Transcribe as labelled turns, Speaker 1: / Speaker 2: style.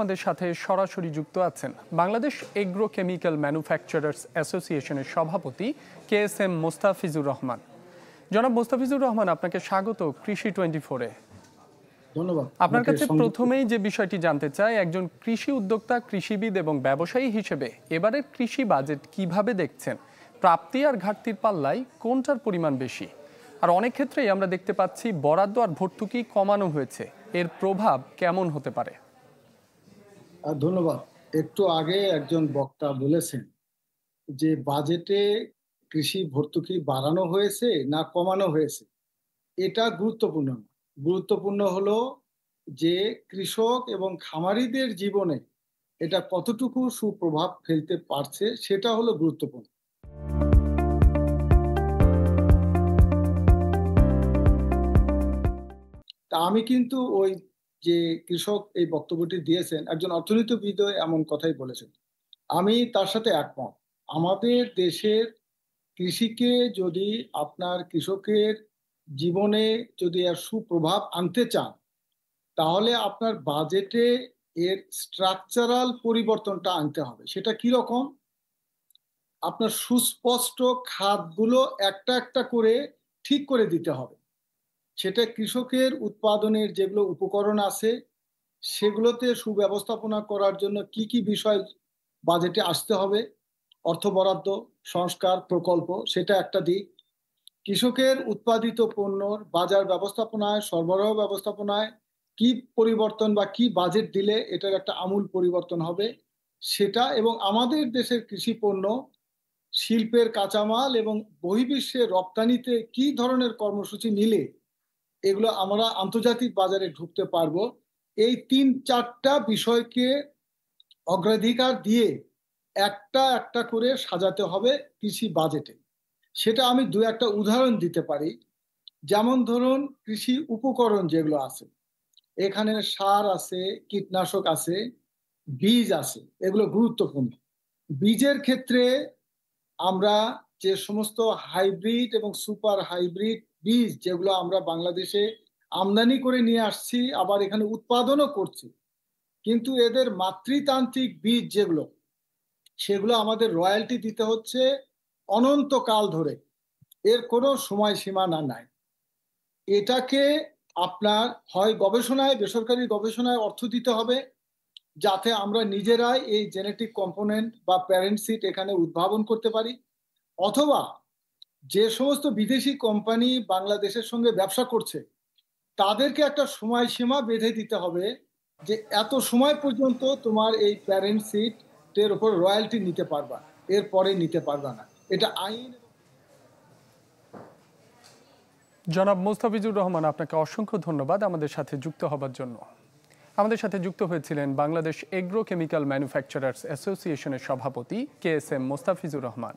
Speaker 1: আমাদের সাথে সরাসরি যুক্ত আছেন বাংলাদেশ এগ্রো কেমিক্যাল ম্যানুফ্যাকচারার্স অ্যাসোসিয়েশনের সভাপতি KSM মোস্তাফিজুর রহমান। জনাব মোস্তাফিজুর রহমান, আপনাকে স্বাগত কৃষি 24-এ।
Speaker 2: ধন্যবাদ।
Speaker 1: আপনার কাছে প্রথমেই যে বিষয়টি জানতে চাই, একজন কৃষি উদ্যোক্তা, কৃষিবিদ এবং ব্যবসায়ী হিসেবে এবারের কৃষি বাজেট কিভাবে দেখছেন? প্রাপ্তি আর ঘাটতির পাল্লায় কোনটার পরিমাণ বেশি? আর অনেক ক্ষেত্রেই আমরা দেখতে পাচ্ছি বরাদ্দ আর ভর্তুকি কমানো হয়েছে, এর প্রভাব কেমন হতে পারে?
Speaker 2: ধন্যবাদ। একটু আগে একজন বক্তা বলেছেন যে বাজেটে কৃষি ভর্তুকি বাড়ানো হয়েছে না কমানো হয়েছে, এটা গুরুত্বপূর্ণ না। গুরুত্বপূর্ণ হলো যে কৃষক এবং খামারিদের জীবনে এটা কতটুকু সুপ্রভাব ফেলতে পারছে, সেটা হলো গুরুত্বপূর্ণ। তা আমি কিন্তু ওই যে কৃষক এই বক্তব্যটি দিয়েছেন, একজন অর্থনীতিবিদও এমন কথাই বলেছেন, আমি তার সাথে একমত। আমাদের দেশের কৃষিকে যদি আপনার কৃষকের জীবনে যদি এর সুপ্রভাব আনতে চান, তাহলে আপনার বাজেটে এর স্ট্রাকচারাল পরিবর্তনটা আনতে হবে। সেটা কি রকম? আপনার সুস্পষ্ট খাতগুলো একটা একটা করে ঠিক করে দিতে হবে। সেটা কৃষকের উৎপাদনের যেগুলো উপকরণ আছে সেগুলোতে সুব্যবস্থাপনা করার জন্য কি কি বিষয় বাজেটে আসতে হবে, অর্থ বরাদ্দ, সংস্কার, প্রকল্প, সেটা একটা দিক। কৃষকের উৎপাদিত পণ্যর বাজার ব্যবস্থাপনায়, সরবরাহ ব্যবস্থাপনায় কি পরিবর্তন বা কি বাজেট দিলে এটার একটা আমূল পরিবর্তন হবে সেটা, এবং আমাদের দেশের কৃষি পণ্য শিল্পের কাঁচামাল এবং বহির্বিশ্বে রপ্তানিতে কি ধরনের কর্মসূচি নিলে এগুলো আমরা আন্তর্জাতিক বাজারে ঢুকতে পারবো, এই ৩-৪টা বিষয়কে অগ্রাধিকার দিয়ে একটা একটা করে সাজাতে হবে কৃষি বাজেটে। সেটা আমি দু একটা উদাহরণ দিতে পারি। যেমন ধরুন, কৃষি উপকরণ যেগুলো আছে, এখানে সার আছে, কীটনাশক আছে, বীজ আছে, এগুলো গুরুত্বপূর্ণ। বীজের ক্ষেত্রে আমরা যে সমস্ত হাইব্রিড এবং সুপার হাইব্রিড বীজ যেগুলো আমরা বাংলাদেশে আমদানি করে নিয়ে আসছি, আবার এখানে উৎপাদনও করছি, কিন্তু এদের মাতৃতান্ত্রিক বীজ যেগুলো, সেগুলো আমাদের রয়্যালটি দিতে হচ্ছে অনন্তকাল ধরে, এর কোনো সময়সীমা নাই। এটাকে আপনার হয় গবেষণায়, বেসরকারি গবেষণায় অর্থ দিতে হবে, যাতে আমরা নিজেরাই এই জেনেটিক কম্পোনেন্ট বা প্যারেন্ট সিড এখানে উদ্ভাবন করতে পারি, অথবা যে সমস্ত বিদেশি কোম্পানি বাংলাদেশের সঙ্গে ব্যবসা করছে তাদেরকে একটা সময়সীমা বেঁধে দিতে হবে যে এত সময় পর্যন্ত তোমার এই প্যারেন্ট সিটের উপর রয়্যালটি নিতে পারবা, এরপরে নিতে পারবা না। এটা আইন।
Speaker 1: জনাব মোস্তাফিজুর রহমান, আপনাকে অসংখ্য ধন্যবাদ আমাদের সাথে যুক্ত হবার জন্য। আমাদের সাথে যুক্ত হয়েছিলেন বাংলাদেশ এগ্রো কেমিক্যাল ম্যানুফ্যাকচারার্স অ্যাসোসিয়েশনের সভাপতি KSM মোস্তাফিজুর রহমান।